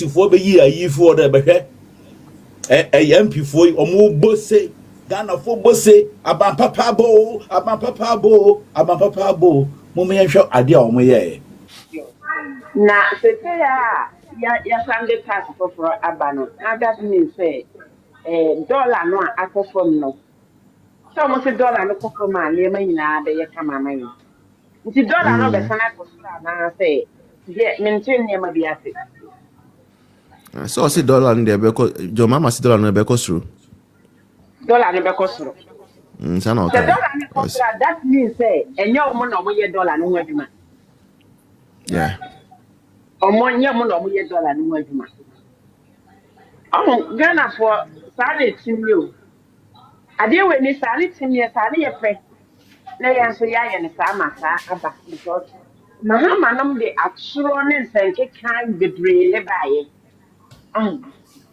for the year for the behe a MP for omo bose Ghana for bose aban papa bo mo me hwe ade a omo ye na se ya sande tax for abano na that means say dollar no akofom no so mo se dollar no kofom a le ma nyina be ye kama man nti dollar no be sana akosura na say ye maintain ne ma bi ase So see dollar in there because your mama see dollar no be through. dollar no be kosuro Sana the okay. dollar no kosura that means say enyo mo no mo ye dollar no adwuma Yeah. omo nye mo no mo ye dollar no adwuma Ghana for sale timio ade we ni sale timie sale ye pre na ya so ya ye ne sa masa aba because mahama nam de aturo ne nsenke kan bebre le baye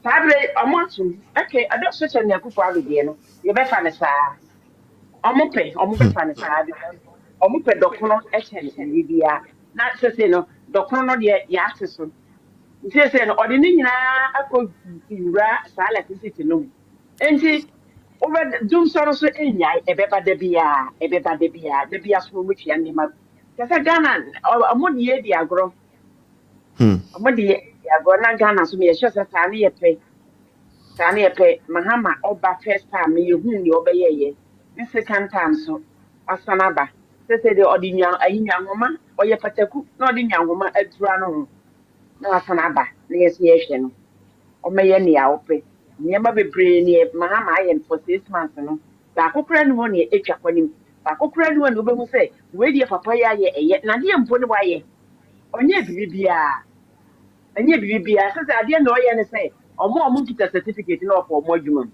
sabre omotu okay ado so che ne akufo abede no ye be fa ne sa omo be fa ne sa because omo pe dokono e che ne bia na se no dokono no de ya ateso nti no odi ni nyina akọwura saa electricity no enti over dum soro so enyai ebeba da bia so mo twia ne ma kasa Ghana amodi ye di agro na Ghana so me sure say saa ne ye pe mahama oba first time me hu ni obeye ye the second time so asanaba se de odi nya ayinya ngoma oye pataku na odi nya ngoma adura no ho na asanaba na yes ye no o meye ne a ope niema bebre ne mahama ayen for 6 months no ba kokura ne ho ne etwa kwanim ba kokura ne ho ne obehu say we die papa ya ye eye na de mpo ne wa ye onye bibia say ade na oye ne say omo kita certificate na of omo adwuma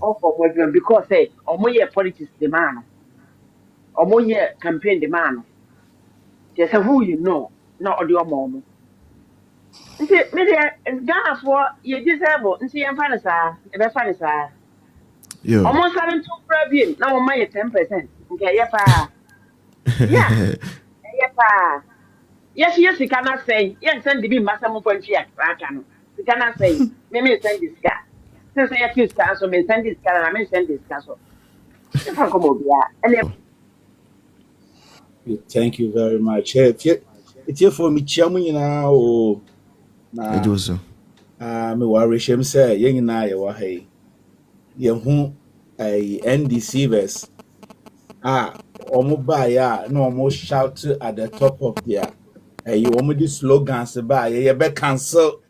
of omo adwuma because say omo ye politics the man omo ye campaign the man just who you know na ode omo nti me de Ghana for ye disable nti ye fa ne saa e be fa ne saa Yo. almost 7 problem na mo ye 10% nke ye pa yeah ye pa yes kana say ye send bi masa mo pantwi aka no kana say me send this guy since ye kiss ka so me send this guy na me send this guy so if I come over and thank you very much it's here for me chiamu nyina o na Ejoso. me worry shem say ye nyina ye wa hai ye hu ai NDC verse omo ba ya na omo shout at the top of their you omo di slogans ba ye be cancel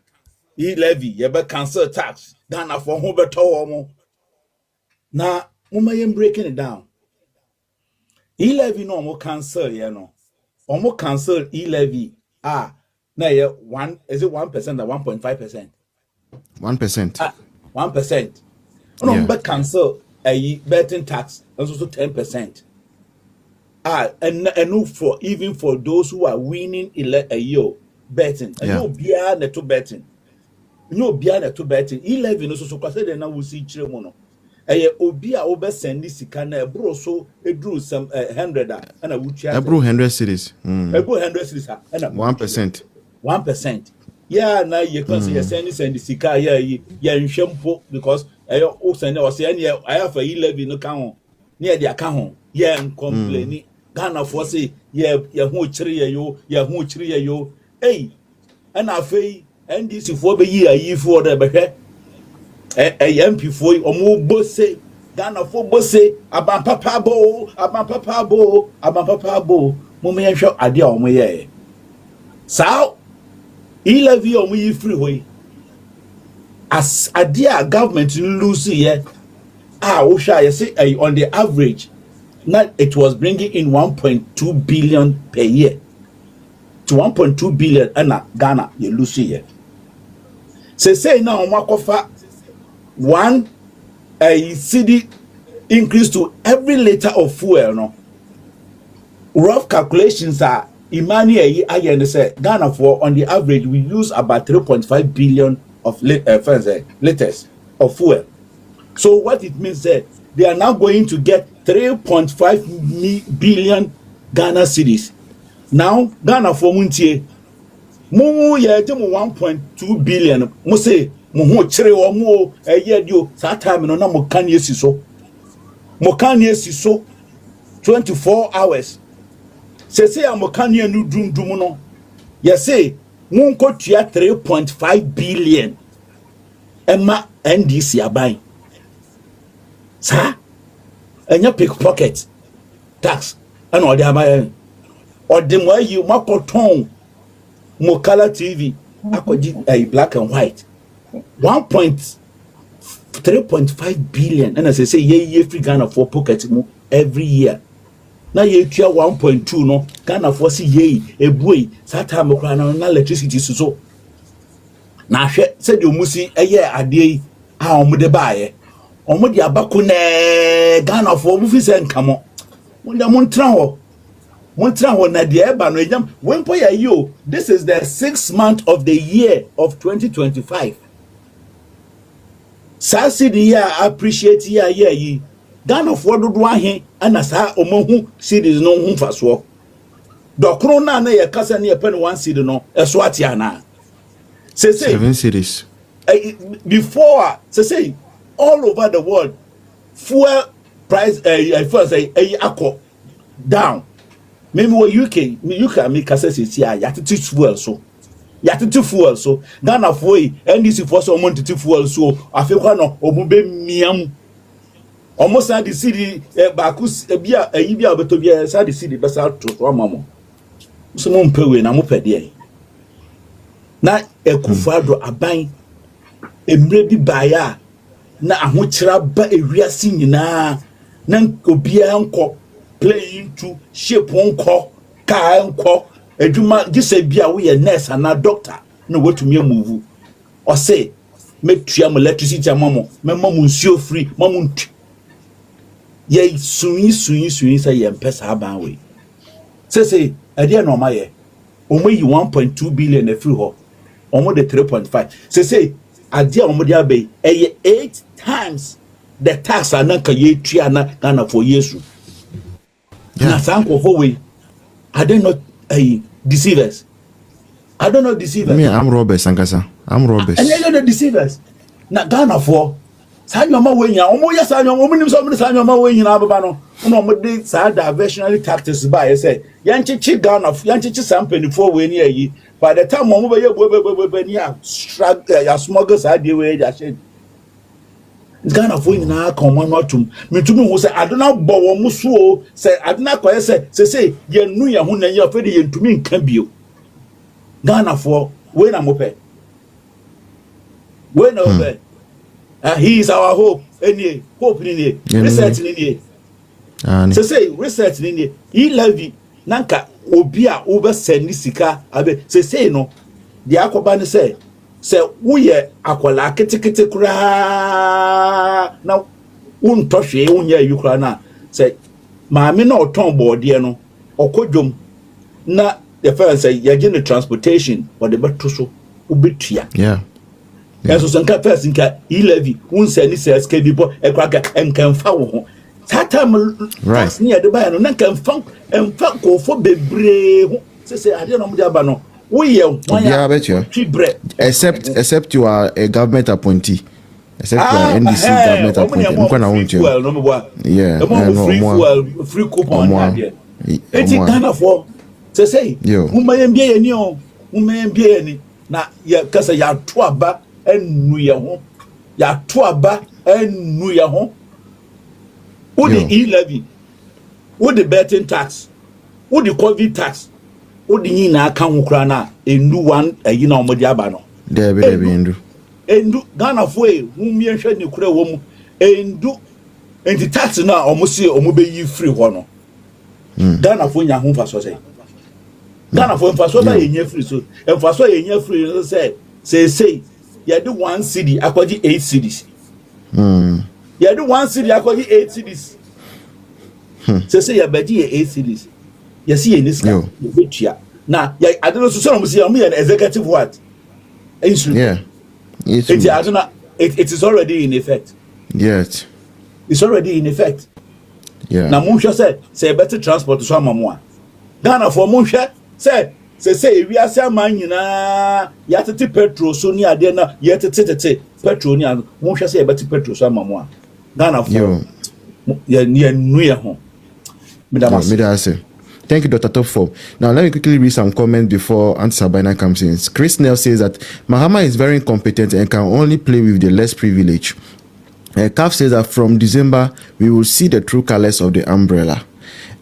levy ye be cancel tax Ghana for ho beto omo na mama ye breaking it down levy no omo cancel ye no omo cancel levy na ye 1 is it 1% or 1.5%? 1%. 1%. No be cancel betting tax also 10%. And for even for those who are winning a year betting. And no bia na to betting. No bia na to betting. 11 no so kwase de na wo si kire mu no. Obi a obe send sika na ebro so edru some 100 and a wuchi Ebro 100 cities. Ebro 100 cities and 1%. 1%. Yeah, now you can see send sika yeah nhwempo because o send o say I have a 11 no kan ho. Near the account yeah and complaining Ghana for say yeah hu chire yo hey and afei NDC for be yi for the be MP for omo bose Ghana for bose aban papa bo mo me hwe ade a omo ye sao 11 omo yi free hoy as ade a government lose here we shall say on the average now it was bringing in 1.2 billion per year to 1.2 billion and Ghana you lose here say now omo one CD increase to every liter of fuel no rough calculations are imani ayen say Ghana for on the average we use about 3.5 billion of liters of fuel. So what it means that they are now going to get 3.5 billion Ghana cedis. Now Ghana for muntie Mu ye je mu 1.2 billion mu say mu ho kire wo mu eye dio sa time no na mu kan yesi so. Mu kan yesi so 24 hours. Say am kan ye nu dum no. Ye say mu nko tua 3.5 billion. Emma NDC aban. Sa enya pickpocket tax ana odi aban. Odi mo ayi makoton mo color TV akoji black and white 1.3.5 billion and as I say ye free Ghana for pocket mu every year na ye tua 1.2 no Ghana for see ye ebuei that time okra na electricity so na hwe se de omusi eye ade a omude baaye omude abako na Ghana for mu fi se nkamo mo nda mo ntra ho this is the 6th month of the year of 2025. Sa city ya appreciate ya yi. Ghana for do ahe ana sa omohu cities no hu faso. Dokro na ye kasa na ye pen 1 city no eso atia na. Say 7 cities. Before say all over the world fuel price first akọ down. Maybe what UK make access is here. You have to teach fuel so. Ghana for NDC for some money to teach fuel so. I feel no omube miam. Almost at the city bakus ebia eyibia betobia sa the city besa to mamo. So mo mpewe na mo pede. Na ekufado aban emre bi baya na ahokyera ba ewiase nyina na obia nko playing to shape one call, car and call, a juma just say be away a nurse and a doctor. No what to me move or say make triam electricity a mamma, monsieur free, mamunt. Yea, soon say yam pesa haban way. Say, I dear no my only 1.2 billion a free hole, almost the 3.5. Say, I dear Omodia Bay, 8 times the tax are not ye triana Ghana for years. Na sanko for we I don't know deceivers. Me I'm robbers Sankasa. I'm robbers. And they the deceivers. Na Ghana for Sanyoma we nya omo ya sanyoma omo nim so omo sanyoma we nyina ababa no no omo de sa diversionary tactics by say yanchichi Ghana yanchichi sampeni for we ni ayi by the time omo be ye bo ni a strag ya smuggle sa de we ya she Ghana for nyina come on atum metumi ho say adona bo wo muso say adona koye say ye nu ye ho na ye afede ye ntumi nka bio Ghana for we na mope we na mope he is our hope any hope ni research ni say research ni he levy nanka obi a wo be send sika abe say no de akoba ni say wo ye akola ketekete kura na untohwe unya yukura na say maame na oton board no okodwom na the first say ye gene transportation or the beto so ubetua so sanka first nka levy unseni say ska bibo ekwaka enkanfa wo ho that time right near the buy no na enfa ko fo bebre ho say ade no mo dia ba no we ye yeah bet you except you are a government appointee except you are NDC government appointee mko na won't you yeah free coupon here it's Ghana for say umayem bia ni o umayem bia ni na ya kasa ya to aba enu ye ho ya to aba enu ye ho wo the e-levy wo the betting tax wo the covid tax wo the nyina aka ho kra na enu one ayi na omodi aba no there be endu Ghana for e humie hwe ni kra wo mu endu enti tax na omosi omobe yi free ho no Ghana for nya ho fa so say Ghana for mfaso ba yenye free so mfaso yenye free say you do 1 cedi akwaji 8 cedis you do 1 cedi akwaji 8 cedis say you baji 8 cedis you see in this guy you betia na I don't know so mo see am an executive what yeah it is already in effect it's already in effect na mo hwe say better transport so amamo Ghana for mo hwe say Say we are some man yatete petrol so ni ade na yetete petrol ni won hwe say beti petrol so amamo a Ghana for ye nu ye ho Midase. Thank you, Dr. Topfo. Now, let me quickly read some comments before Auntie Sabina comes in. Chris Snell says that Mahama is very incompetent and can only play with the less privileged. Kaf says that from December, we will see the true colors of the umbrella.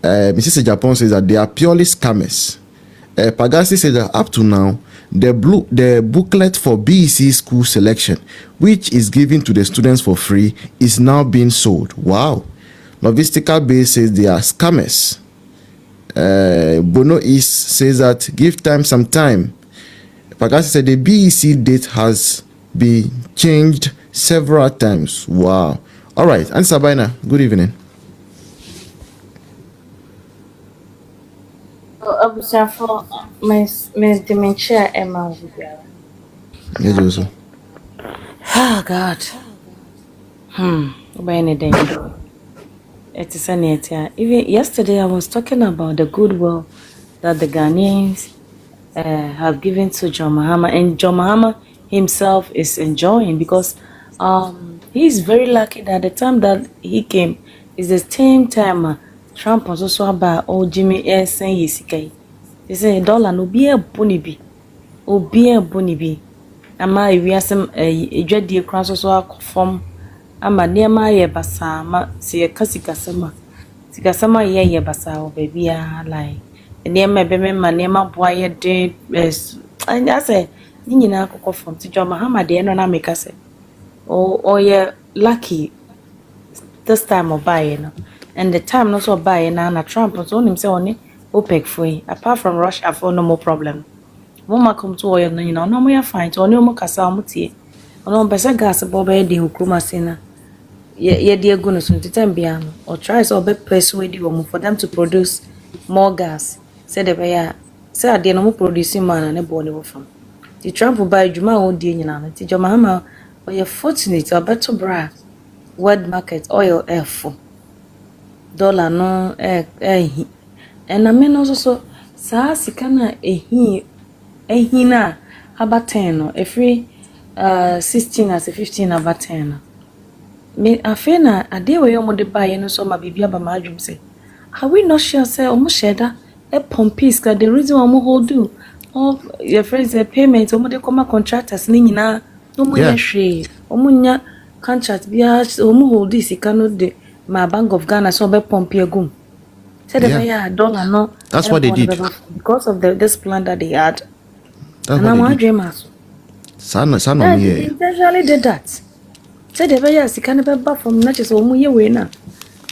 Mrs. Japan says that they are purely scammers. Pagasi says that up to now, the booklet for BEC school selection, which is given to the students for free, is now being sold. Wow. Novistical Base says they are scammers. Bono East says that give time some time. Pagasi said the BEC date has been changed several times. Wow. All right. And Sabina, good evening. Observe my dementia Emma. Yes, also. Oh God. By any day. It is even yesterday I was talking about the goodwill that the Ghanaians have given to John Mahama, and John Mahama himself is enjoying because he's very lucky that the time that he came is the same time Trump was also about Jimmy saying he's okay. They say dollar no be a bonibi. Ama we have some edwadi kran so from ama niema ye basa ma se sikasama ye basa o baby a like niema be me ma niema boa ye de and I say ni nyina akoko from ti John Mahama de no na make say o ye lucky this time of buy no and the time no so buy na Trump so him say oni OPEC for apart from Russia for no more problem. Mama come to oil no you know no more fine to oni mo kasa mo tie ono pese gas bo be de hukuma sina ye de egu no so titam bia no or try so be persuade you for them to produce more gas say the be say ade no mo produce man na bo ne wo fam the Trump buy juma o de nyina no ti John Mahama o ye fortunate o beto bra world market oil f dollar no and I mean also sa sika na ehina about 10 no every 16 as 15 about 10 no me afena ade we yomo de buy no so ma bibia ba ma adwum say are we not sure say omo sheda e pompis ka the reason omo hold do all your friends payment omo de come contractors ni nyina omo ya hwe omo nya contract bia omo hold this sika no de my Bank of Ghana so be pomp agum. Said dollar no. That's what they did. Because of this plan that they had. That's and what they did. Son of me. They intentionally did that. Said the way as can be from natures or mu ye na.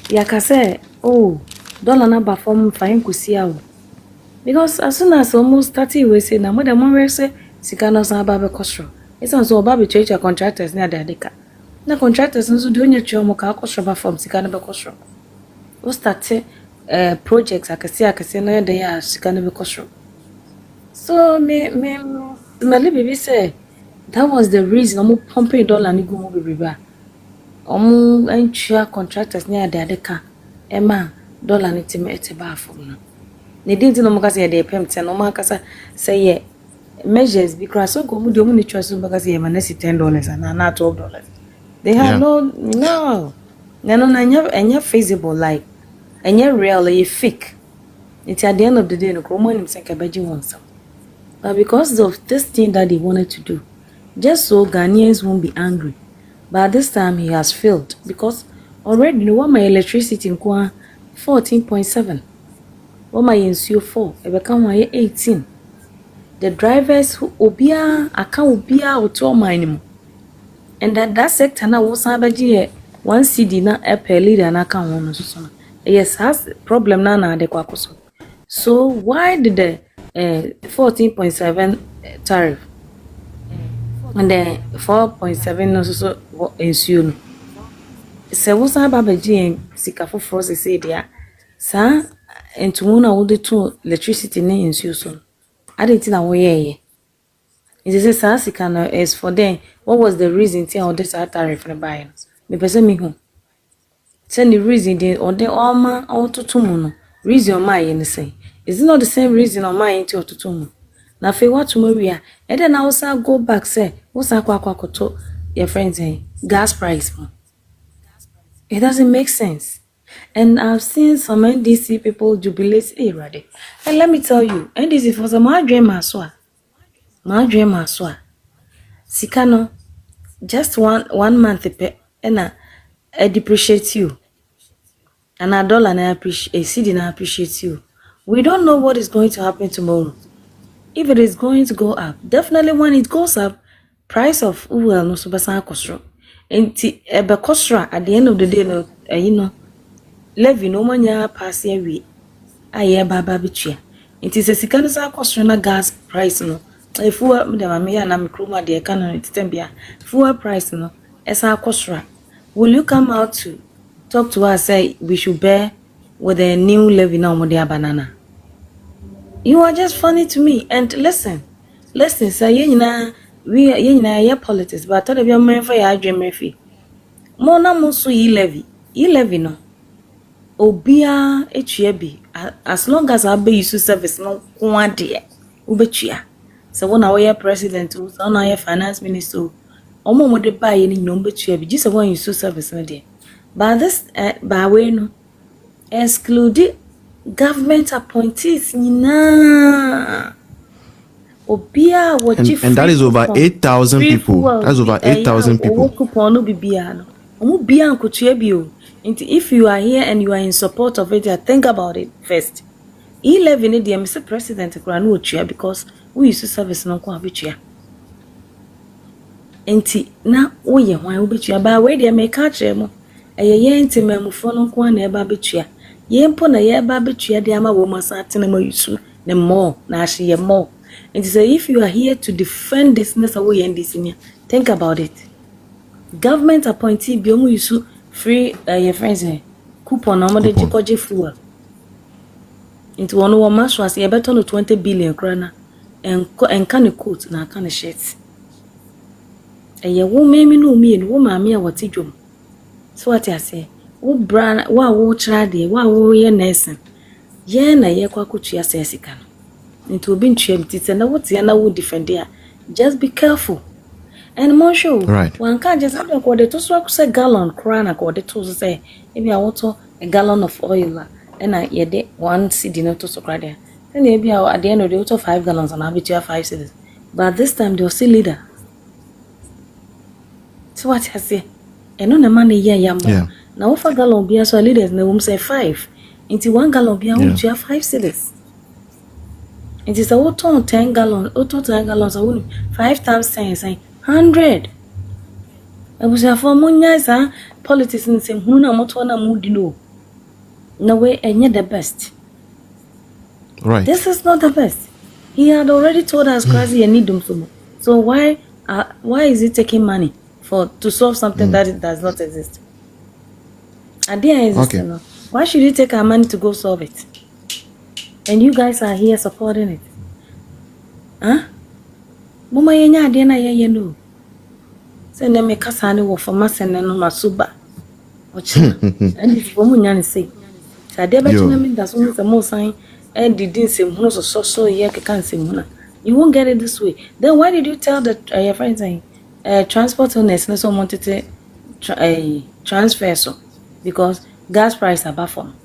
Yaka say, oh, dollar na from fine kusia. Because as soon as almost 30 we say na more than one say sikana san ba be kosro. It's also ba be church contractors na de deka. Na contractors nso do nya twom ka kosro ba from sikana be kosro. We start projects akase na de ya sikana be kosro. So me baby say that was the reason I'm pumping dollar ni go mo baby ba. Omo antua contractors na de deka. Ema dollar ni time ete ba from no. Ne didn't no makasa de pemte no makasa say ye measures because so go mu de mu ni choice makasa ye manasi $10 and na $12. They have no enya feasible like enya real like fake. It's at the end of the day no come him say kabaji wants. But because of this thing that he wanted to do, just so Ghanaians won't be angry. But this time he has failed because already you know what my electricity in 14.7. What my NCO 4, it become 18. The drivers who obia account obia auto minimum. And that sector now was sabaji 1 CD na per leader na account one so. Yes, has problem na de kwakoso. So why did the 14.7 tariff and the 4.7 no so NCO? Se wo sabaji sika foforo se say dia sa entuna wo de to electricity na NCO so. I didn't know where it is a sika is for them. What was the reason to all this tariff for buy? Me person me who send the reason they or the alma or to tumuno reason my say Is it not the same reason on my into otutumu? Na fe what tomorrow and then I also go back say what's akwa your friends gas price. It doesn't make sense. And I've seen some NDC people jubilate ready. And let me tell you, NDC for some my dream maswa. Sikano just one month and I depreciate you. And a dollar and I appreciate a cedi and I appreciate you. We don't know what is going to happen tomorrow. If it is going to go up, definitely when it goes up, price of oil no subasa kosro. And ebe kosra at the end of the day no levy no manya pass we aye baba bitua. It is a sikano sa kosro na gas price no. If fuel me ya na mikroma de ka no tembia. Fuel price no esa kosra. Will you come out to talk to us say we should bear with a new levy na omodia banana? You are just funny to me. And listen, say we politics, but I thought of your man for your dream refi. Mona musu levy no. Obia echiabi as long as I be use service no kwade ubechia. So when I were president, who's on our finance minister, omo mo de buy any number chiabi just one use service no there. But this by way no exclude government appointees nina obia and that is over 8,000 people. That's over 8,000 people. If you are here and you are in support of it, think about it first. 11 the Mr. President because we used to service no kwa bichia. Enti na oye hwan obichia ba we dey make catch mo. Eye enti memufo no kwa na eba bichia. Yempo na ye ba betua de ama wo masatene ma yusu ne more na ahye more. And say if you are here to defend this ness away and this in think about it. Government appointee bi omu yusu free your friends coupon na mo de jikoje fuel. Into one wo maso as ye better no 20 billion krana en kan coat na kan shirt. Eye wo memi no mi en wo maame a wati dwom. So what I say wo brand wa wo trade wa wo ye nesen ye na ye kwa kutua sesika no into obi ntua bitise na wote na wo defend ya just be careful and more show right. One can just have to to so say gallon krana ko de to say if you want a gallon of oil and I ye de 1 cedi no to so krade then e bia at the end of the day 5 gallons and abitua 5 cedis but this time they will still leader. So what I say eno na man ye yambo now, if a gallon beer so leaders, no say 5. Into 1 gallon beer, you have 5 cedis. It is a auto 10 gallons, 5 times 10 is 100. I was a for munya, politicians and Huna Motona Mudino. No way, and yet the best. Right. This is not the best. He had already told us crazy and need them so why is he taking money to solve something that does not exist? Okay. Why should you take our money to go solve it? And you guys are here supporting it. Huh? Mama yenya ade na ye no. Say na me kasa ne wo fama sen no masuba. Ochi. And if you nya say. Say ade be tuna me da so me mo san and did nsem hu so ye keka nsem hu na. You won't get it this way. Then why did you tell your friends saying transport owners no so wanted to transfer so? Because gas price are baffled.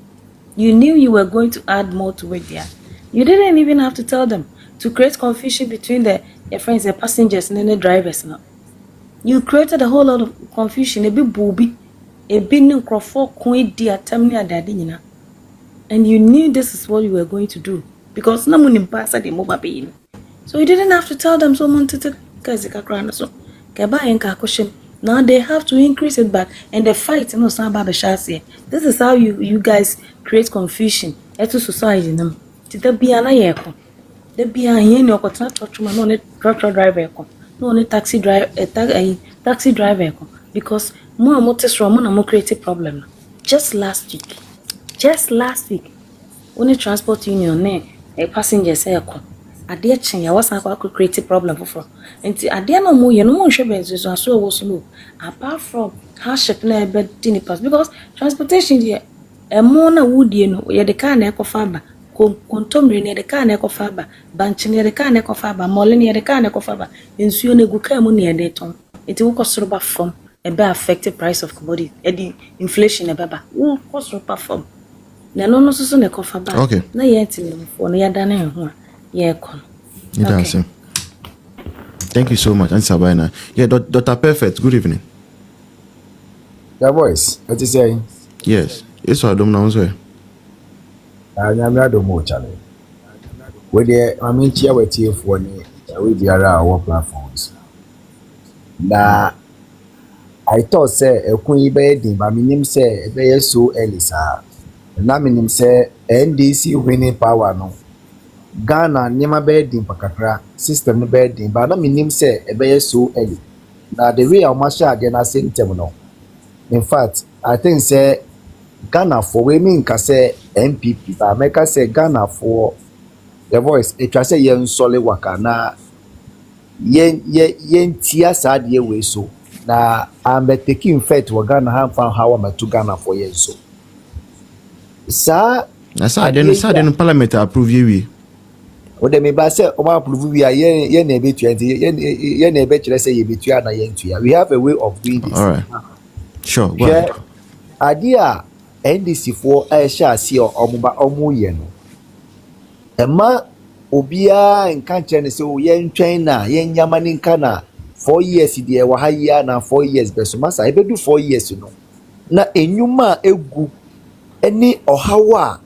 You knew you were going to add more to it there. You didn't even have to tell them to create confusion between your friends, the passengers, and then the drivers. Now, you created a whole lot of confusion. A bit booby, a bit no crofo dear tamina. And you knew this is what you were going to do because no one passed the mobile paying. So you didn't have to tell them someone to take a so. Now they have to increase it back and the fight no this is how you guys create confusion to society no the biana yeko the biana here no truck driver no taxi driver because more motors from no create a problem. Just last week only transport union a passenger say ade chen ya wasa kwa create problem for enti ade na mo ye no mo hwe benzo so aso wo slow apart from hardship na ebe dini pass because transportation there mo na wudie no ye de car na ekofa ba kontomre ne de ka na ekofa ba banchi ne de ka na ekofa ba mole ne de ka na ekofa ba nsuo ne gu ka mu ne de ton enti wo kosoro ba fom e be affect price of commodity e di inflation e be ba wo kosoro ba fom na no so ne ekofa ba Okay. na ye ti no fo no ya da na ho a ye ekon Okay. Thank you so much, Auntie Sabina. Yeah, Dr. Perfect, good evening. Your voice, what you saying? Yes. It's what I don't know. I'm not the more challenge. Whether I mean, here with you for we be around our platforms. Now, I thought, say, a queen bed, but my say, they so early, sir. Na minim say, NDC winning power, no. Ghana, Nima bedding, Pakakra, system bedding, but na minim say, a so early. Now, the way I'm sure they're not saying, no. In fact, I think, say, Ghana for women can say MPP, but make us say Ghana for the voice. It was say yen solid waka na yen tia sad ye way so. Na I'm taking faith to Ghana ham fan how am to Ghana for yen so. Sa I said then Parliament approve you. o de me ba say o ma approve we yen na be 20 yen na be kire say ye be tua na yen tua. We have a way of doing this. All right. Sure. Go ahead. Idea NDC for sha see omu ye no. Emma obia nka kyerɛ ne sɛ yɛn twɛn na yɛn nyama ne nka na 4 years deɛ wɔ ha yia na 4 years bɛ so masa ebedu 4 years no na enyuma egu ɛne ɔhaw a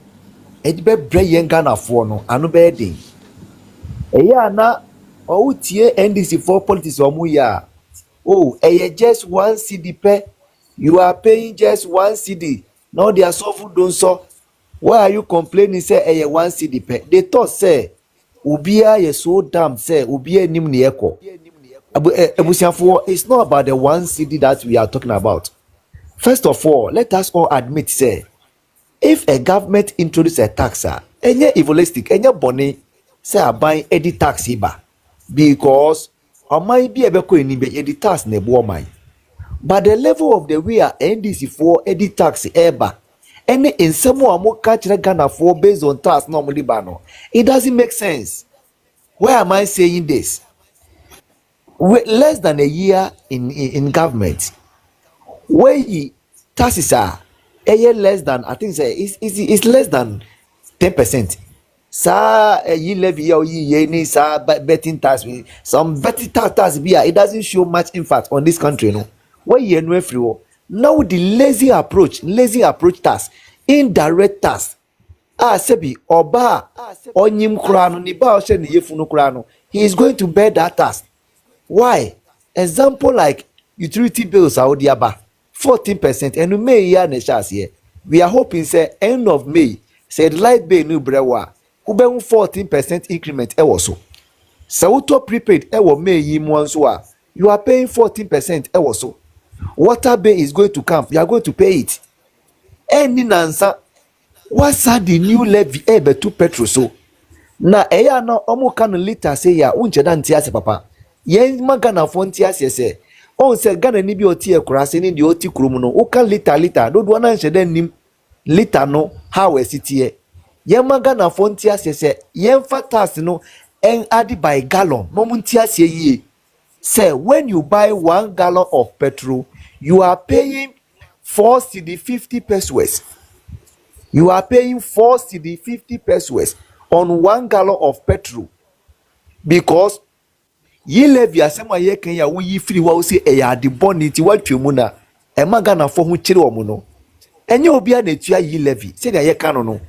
ɛde bɛbrɛ yɛn Ghanafoɔ no ano bɛyɛ den ɛyɛ a na ɔwotie NDC for politics ɔmo yɛ a oh ɛyɛ just 1 cedi pɛ you are paying just 1 cedi na ɔde asɔfo do nsɔ why are you complaining say ɛyɛ 1 cedi pɛ they thought say Ubia is so damn say Ubia nim ni eko. Abusiafo, it's not about the 1 city that we are talking about. First of all, let us all admit say if a government introduce a tax, enye evolistic, enye boni say aban edi tax iba because omai bi ebeko enibe edi tax ne bo omai. But the level of the way NDC for edi tax eba any in some more catch Ghana for based on tax normally bano. It doesn't make sense. Why am I saying this? Less than a year in government, where taxes are a year less than I think say it's less than 10%. Sa ye levy or ye ni sa betting tax some betting tax be it doesn't show much impact on this country no. Where ye no free now the lazy approach tax indirect tax sebi oba onyim kura no ni ba o se ni yefunu kura no he is going to bear that tax. Why? Example like utility bills Saudi aba 14% and May year na here. We are hoping say end of May say light bill new brewa ube 14% increment e so. Sauto prepaid e wo May yi mu nso a you are paying 14% e so. Water bill is going to come, you are going to pay it. Any nansa what's the new levy ebe to petrol so na eya na omo kan liter say ya unche da ntia papa yen magana fo ntia se on se Ghana ni bi oti ekurase ni di oti kurum no o kan liter do do na nche da nim liter no how we sitie yen magana fo ntia se yen fatas no en add by gallon no mu ntia se yie say when you buy 1 gallon of petrol you are paying 4 cedi 50 pesos. You are paying 4 cedi 50 pesos on 1 gallon of petrol because ye levy asema ye kan ya wo yi free wa wo say e ya de bonity wa twemu na e magana fo ho kire omo no enye obi a na tua ye levy say na ye kan no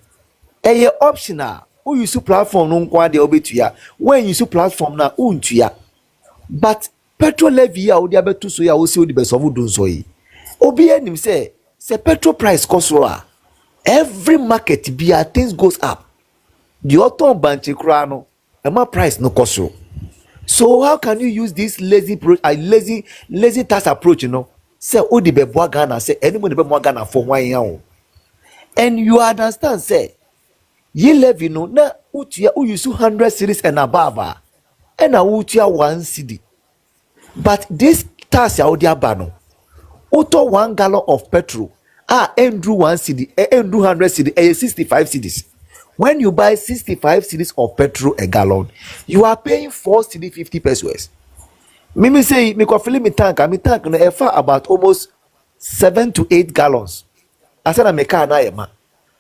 e ye optional who use platform no nko ade obetua when use platform na untua but petrol levy ya wo de abeto so ya wo say wo de beso do so yi obi anim say petrol price cost a every market bia things goes up the auto banche kura no ema price no cost so how can you use this lazy tax approach you know say odi be boa Ghana say anybody be boa Ghana for 1 year and you understand say ye levy no na utua u use 100 series and above and na utua 1 cedi but this tax ya odi aba no auto 1 gallon of petrol endru 1 cedi endru 100 cedi 65 cedis When you buy 65 cedis of petrol a gallon, you are paying 4 cedi 50 pesos. Mimi say me ko fill me tank no far about almost 7 to 8 gallons. I said me car na ma.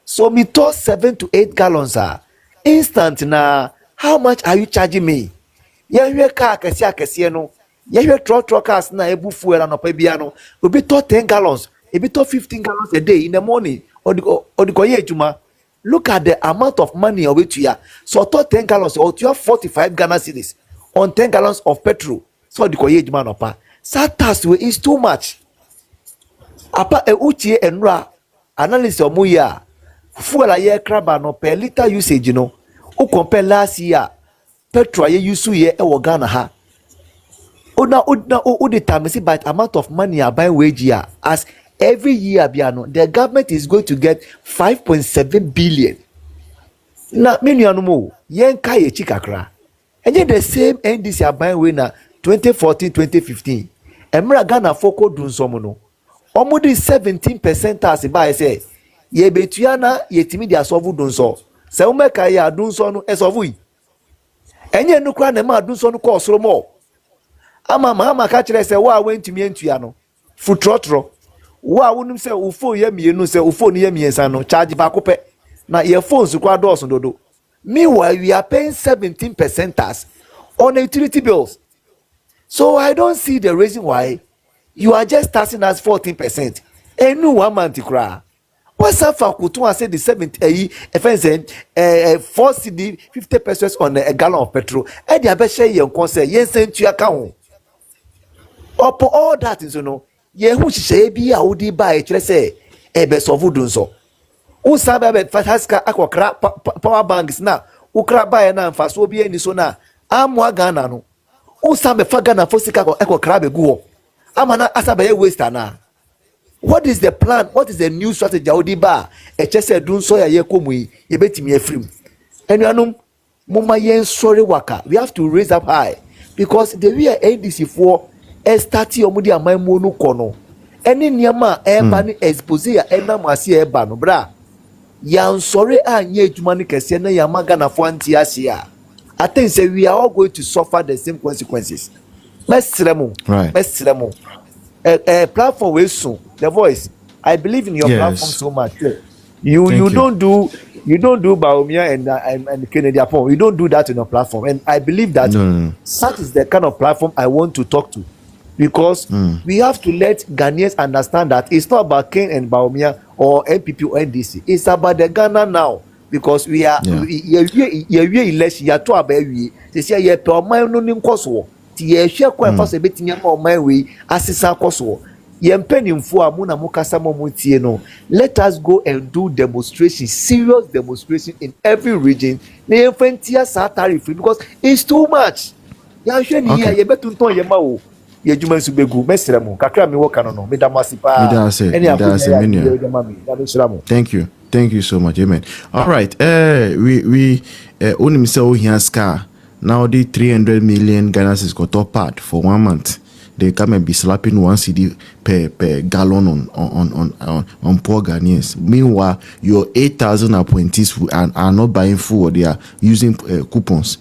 So me to 7 to 8 gallons instant na. How much are you charging me? Yehwe car kese no. Yehwe truck cars na ebu fuel no pa bia no. Obi to 10 gallons, ebi to 15 gallons a day in the morning. Odikoye ejuma. Look at the amount of money of it here. So to 10 gallons or to 45 Ghana cedis on 10 gallons of petrol. So odikoye ejuma no pa. Satas is too much. Apa uchi enra analysis omu ya. Fuel aye kraba no per liter usage no. O compare last year petrol ye use ye e Ghana ha. O determine see by the amount of money I buy wage here as every year biano the government is going to get 5.7 billion. Na million mo yen ka ye chikakra. And yet the same NDC are buying way na 2014 2015. Emra Ghana foko dun somo no. Omo di 17% as buy say ye betua na ye timi dia sovu dun so. Se o meka ya dun so no esovu yi. Enye no kra na ma dun so no ko osoro mo. Ama mama ka kire se wa wentumi entua no. Futrotro. Wa wonum se wo phone ye mienu se wo phone ye miensa no charge ba kope. Na your phones kwa doso dodo. Meanwhile we are paying 17% tax on utility bills. So I don't see the reason why you are just taxing us 14%. And no one month cry. What's up for Kutu and say the 4 cedi 50 pesos on a gallon of petrol? And the abeshe yon concern yen send to your account. Upon all that is ye who she be a woody buy say ebe so dun so. Usabe be fataska akwa power banks na ukra buy na mfa so bi ani so na amwa Ghana no. Usabe fa Ghana fosika akwa krabe guo. Amana asabe ye waste na. What is the plan? What is the new strategy? Audiba, HSA dun so ya ye komu ye betimi efrim. Enuanum mama yen sorry waka. We have to raise up high because the way NDC for start omudi amaimu no kono. Eni niama eba ni expose ya enam ase eba no bra. Yan sorry anye adwuma ne kese na ya magana fo anti asia. I think say we are all going to suffer the same consequences. Mesremo. Right. Mesremo. Platform way soon. The Voice. I believe in your platform so much. You don't do Baumia and Kennedy Apple. You don't do that in your platform, and I believe that such is the kind of platform I want to talk to, because we have to let Ghanaians understand that it's not about Ken and Baumia or NPP or NDC. It's about the Ghana now, because we are election. You are to about we. They say you are my no name koso. Ti share kwa fast betting on my way asisa koso. Yempenimfo amuna mukasa momutie no. Let us go and do demonstration, serious demonstration in every region. Na yemfentia sa tariff because it's too much. Ya hwe ni ya yebetunton yema o. Ye djuma nsubegu mesremo. Kakra mi woka no no. Me damasipa. Thank you so much. Amen. All right. We onim say o hian scar. Now the 300 million Ghana is got top part for 1 month. They come and be slapping 1 cedi per gallon on poor Ghanaians. Meanwhile, your 8,000 appointees are not buying food; they are using coupons.